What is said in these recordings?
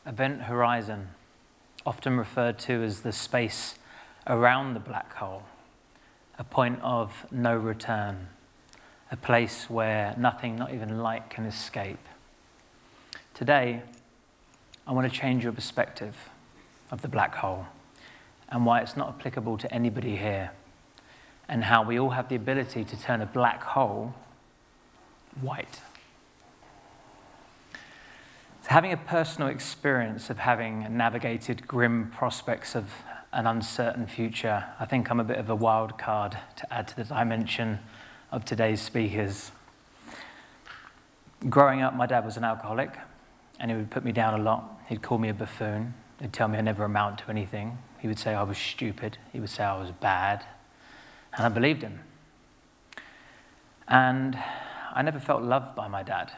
Event horizon, often referred to as the space around the black hole, a point of no return, a place where nothing, not even light, can escape. Today, I want to change your perspective of the black hole and why it's not applicable to anybody here, and how we all have the ability to turn a black hole white. So having a personal experience of having navigated grim prospects of an uncertain future, I think I'm a bit of a wild card to add to the dimension of today's speakers. Growing up, my dad was an alcoholic, and he would put me down a lot. He'd call me a buffoon. He'd tell me I never amount to anything. He would say I was stupid. He would say I was bad. And I believed him. And I never felt loved by my dad.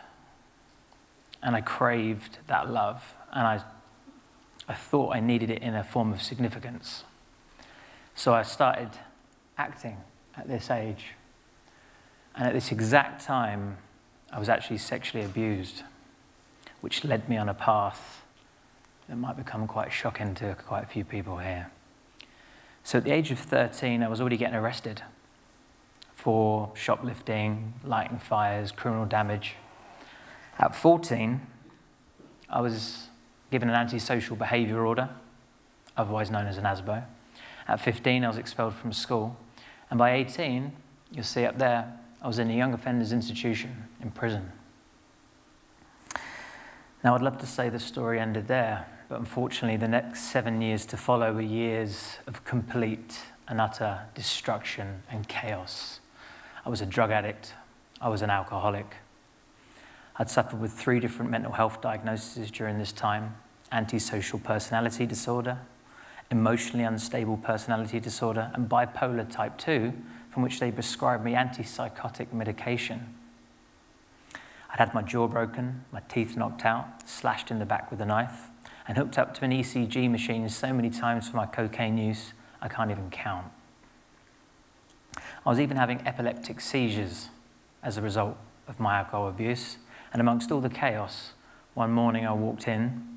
And I craved that love. And I thought I needed it in a form of significance. So I started acting at this age. And at this exact time, I was actually sexually abused, which led me on a path that might become quite shocking to quite a few people here. So at the age of 13, I was already getting arrested for shoplifting, lighting fires, criminal damage. At 14, I was given an antisocial behaviour order, otherwise known as an ASBO. At 15, I was expelled from school. And by 18, you'll see up there, I was in a young offenders institution in prison. Now, I'd love to say the story ended there, but unfortunately, the next 7 years to follow were years of complete and utter destruction and chaos. I was a drug addict. I was an alcoholic. I'd suffered with 3 different mental health diagnoses during this time: antisocial personality disorder, emotionally unstable personality disorder, and bipolar type 2, from which they prescribed me antipsychotic medication. I'd had my jaw broken, my teeth knocked out, slashed in the back with a knife, and hooked up to an ECG machine so many times for my cocaine use, I can't even count. I was even having epileptic seizures as a result of my alcohol abuse, and amongst all the chaos, one morning I walked in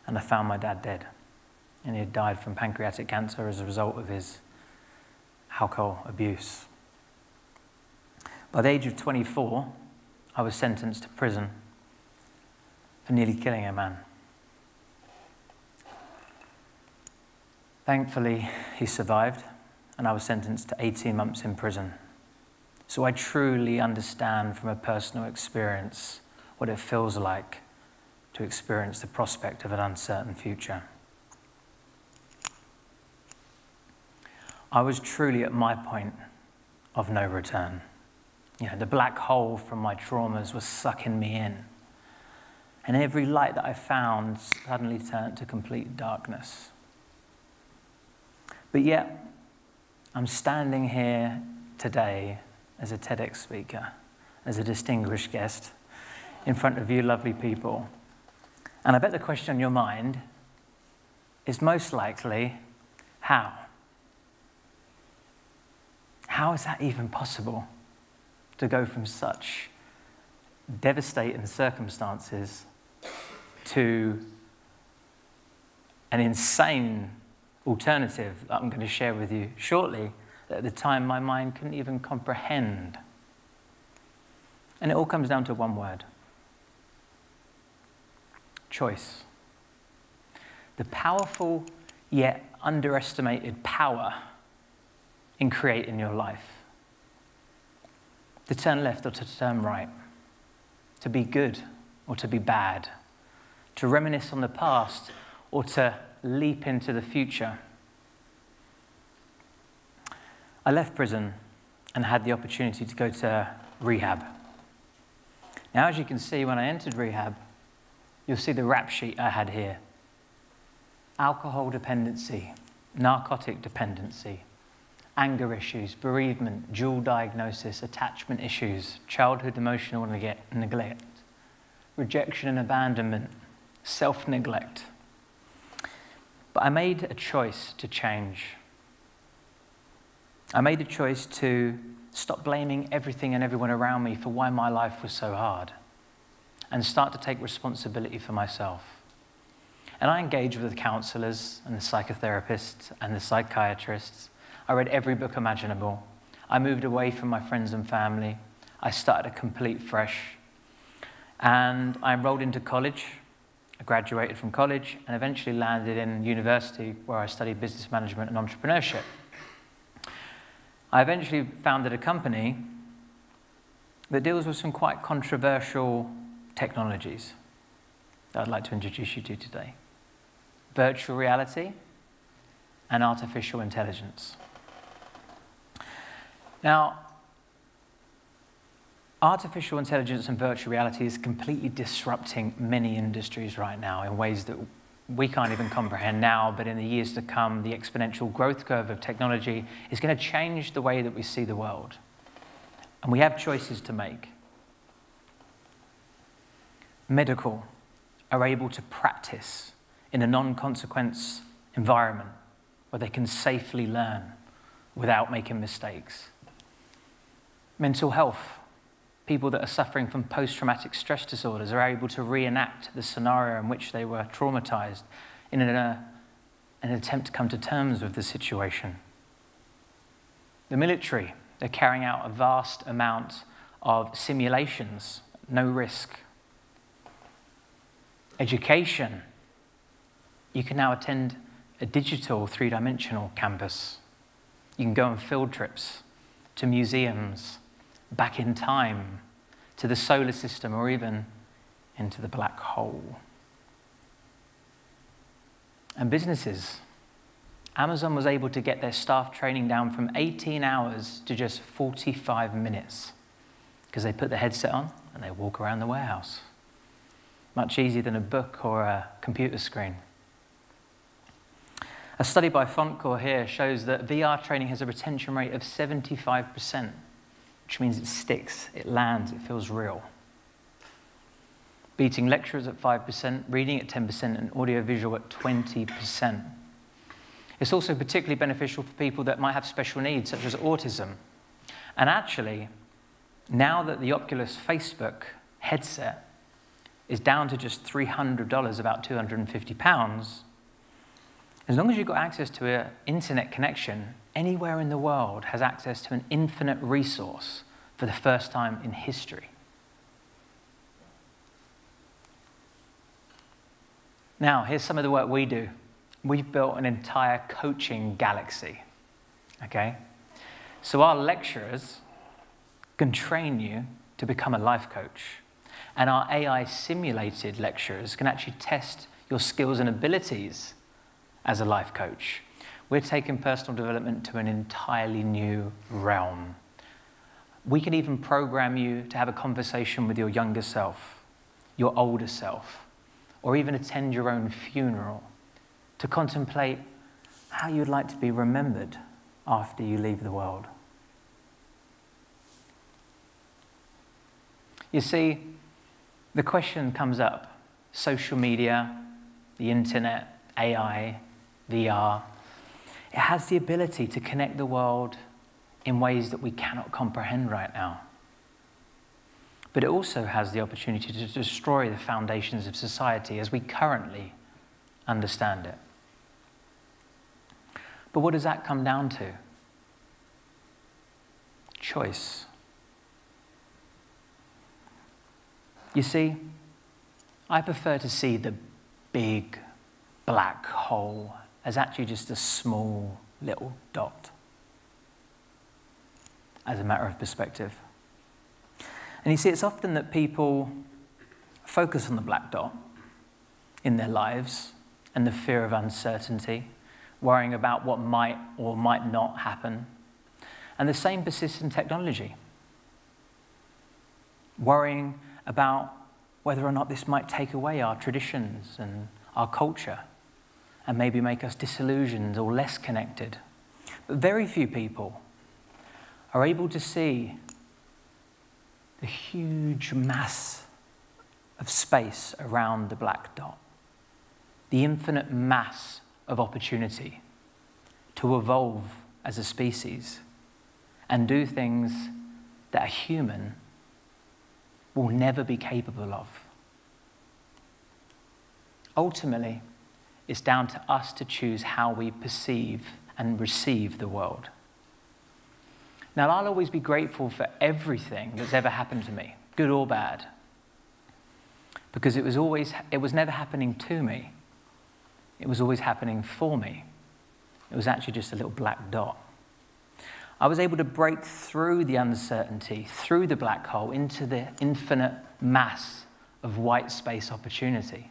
and I found my dad dead, and he had died from pancreatic cancer as a result of his alcohol abuse. By the age of 24, I was sentenced to prison for nearly killing a man. Thankfully, he survived, and I was sentenced to 18 months in prison. So I truly understand from a personal experience what it feels like to experience the prospect of an uncertain future. I was truly at my point of no return. You know, the black hole from my traumas was sucking me in. And every light that I found suddenly turned to complete darkness. But yet, I'm standing here today as a TEDx speaker, as a distinguished guest, in front of you lovely people. And I bet the question on your mind is most likely, how? How is that even possible? To go from such devastating circumstances to an insane alternative that I'm going to share with you shortly, that at the time my mind couldn't even comprehend. And it all comes down to one word: choice. The powerful yet underestimated power in creating your life. To turn left or to turn right, to be good or to be bad, to reminisce on the past or to leap into the future. I left prison and had the opportunity to go to rehab. Now, as you can see, when I entered rehab, you'll see the rap sheet I had here: alcohol dependency, narcotic dependency, anger issues, bereavement, dual diagnosis, attachment issues, childhood emotional neglect, rejection and abandonment, self-neglect. But I made a choice to change. I made a choice to stop blaming everything and everyone around me for why my life was so hard, and start to take responsibility for myself. And I engaged with the counselors and the psychotherapists and the psychiatrists. I read every book imaginable. I moved away from my friends and family. I started a complete fresh. And I enrolled into college. I graduated from college and eventually landed in university where I studied business management and entrepreneurship. I eventually founded a company that deals with some quite controversial technologies that I'd like to introduce you to today. Virtual reality and artificial intelligence. Now, artificial intelligence and virtual reality is completely disrupting many industries right now in ways that we can't even comprehend now, but in the years to come, the exponential growth curve of technology is going to change the way that we see the world. And we have choices to make. Medical are able to practice in a non-consequence environment where they can safely learn without making mistakes. Mental health, people that are suffering from post-traumatic stress disorders are able to reenact the scenario in which they were traumatized in an attempt to come to terms with the situation. The military, they're carrying out a vast amount of simulations, no risk. Education, you can now attend a digital three-dimensional campus. You can go on field trips to museums, back in time, to the solar system, or even into the black hole. And businesses, Amazon was able to get their staff training down from 18 hours to just 45 minutes because they put the headset on and they walk around the warehouse. Much easier than a book or a computer screen. A study by Fontcore here shows that VR training has a retention rate of 75%, which means it sticks, it lands, it feels real. Beating lecturers at 5%, reading at 10%, and audiovisual at 20%. It's also particularly beneficial for people that might have special needs, such as autism. And actually, now that the Oculus Facebook headset is down to just $300, about £250, as long as you've got access to an internet connection, anywhere in the world has access to an infinite resource for the first time in history. Now, here's some of the work we do. We've built an entire coaching galaxy, okay? So our lecturers can train you to become a life coach. And our AI simulated lecturers can actually test your skills and abilities as a life coach. We're taking personal development to an entirely new realm. We can even program you to have a conversation with your younger self, your older self, or even attend your own funeral to contemplate how you'd like to be remembered after you leave the world. You see, the question comes up, social media, the internet, AI, VR, it has the ability to connect the world in ways that we cannot comprehend right now. But it also has the opportunity to destroy the foundations of society as we currently understand it. But what does that come down to? Choice. You see, I prefer to see the big black hole as actually just a small little dot, as a matter of perspective. And you see, it's often that people focus on the black dot in their lives and the fear of uncertainty, worrying about what might or might not happen. And the same persists in technology, worrying about whether or not this might take away our traditions and our culture and maybe make us disillusioned or less connected. But very few people are able to see the huge mass of space around the black dot, the infinite mass of opportunity to evolve as a species and do things that a human will never be capable of. Ultimately, It's down to us to choose how we perceive and receive the world. Now, I'll always be grateful for everything that's ever happened to me, good or bad, because it was never happening to me. It was always happening for me. It was actually just a little black dot. I was able to break through the uncertainty, through the black hole, into the infinite mass of white space opportunity.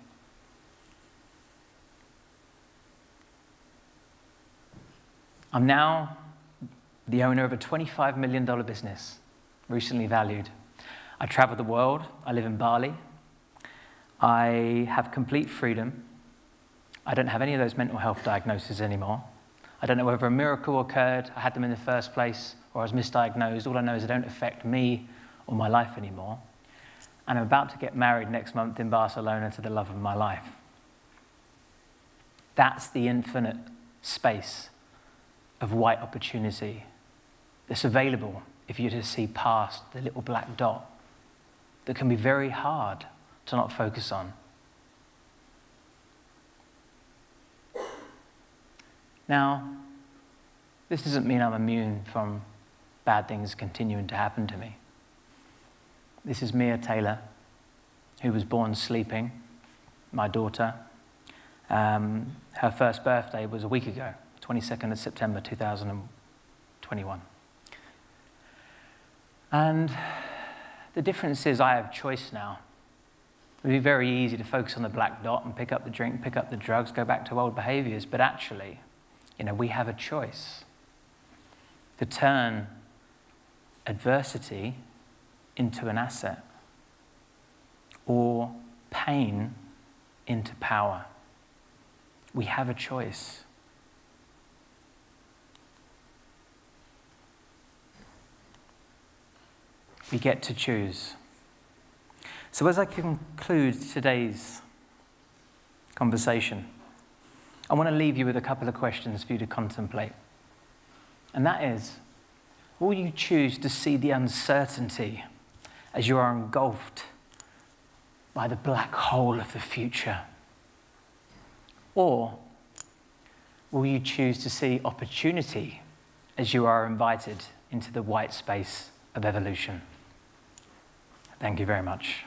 I'm now the owner of a $25 million business, recently valued. I travel the world. I live in Bali. I have complete freedom. I don't have any of those mental health diagnoses anymore. I don't know whether a miracle occurred, I had them in the first place, or I was misdiagnosed. All I know is they don't affect me or my life anymore. And I'm about to get married next month in Barcelona to the love of my life. That's the infinite space of white opportunity that's available if you just see past the little black dot that can be very hard to not focus on. Now, this doesn't mean I'm immune from bad things continuing to happen to me. This is Mia Taylor, who was born sleeping, my daughter. Her first birthday was a week ago, 22nd of September 2021. And the difference is I have choice now. It would be very easy to focus on the black dot and pick up the drink, pick up the drugs, go back to old behaviors, but actually, we have a choice to turn adversity into an asset or pain into power. We have a choice. We get to choose. So as I conclude today's conversation, I want to leave you with a couple of questions for you to contemplate. And that is, will you choose to see the uncertainty as you are engulfed by the black hole of the future? Or will you choose to see opportunity as you are invited into the white space of evolution? Thank you very much.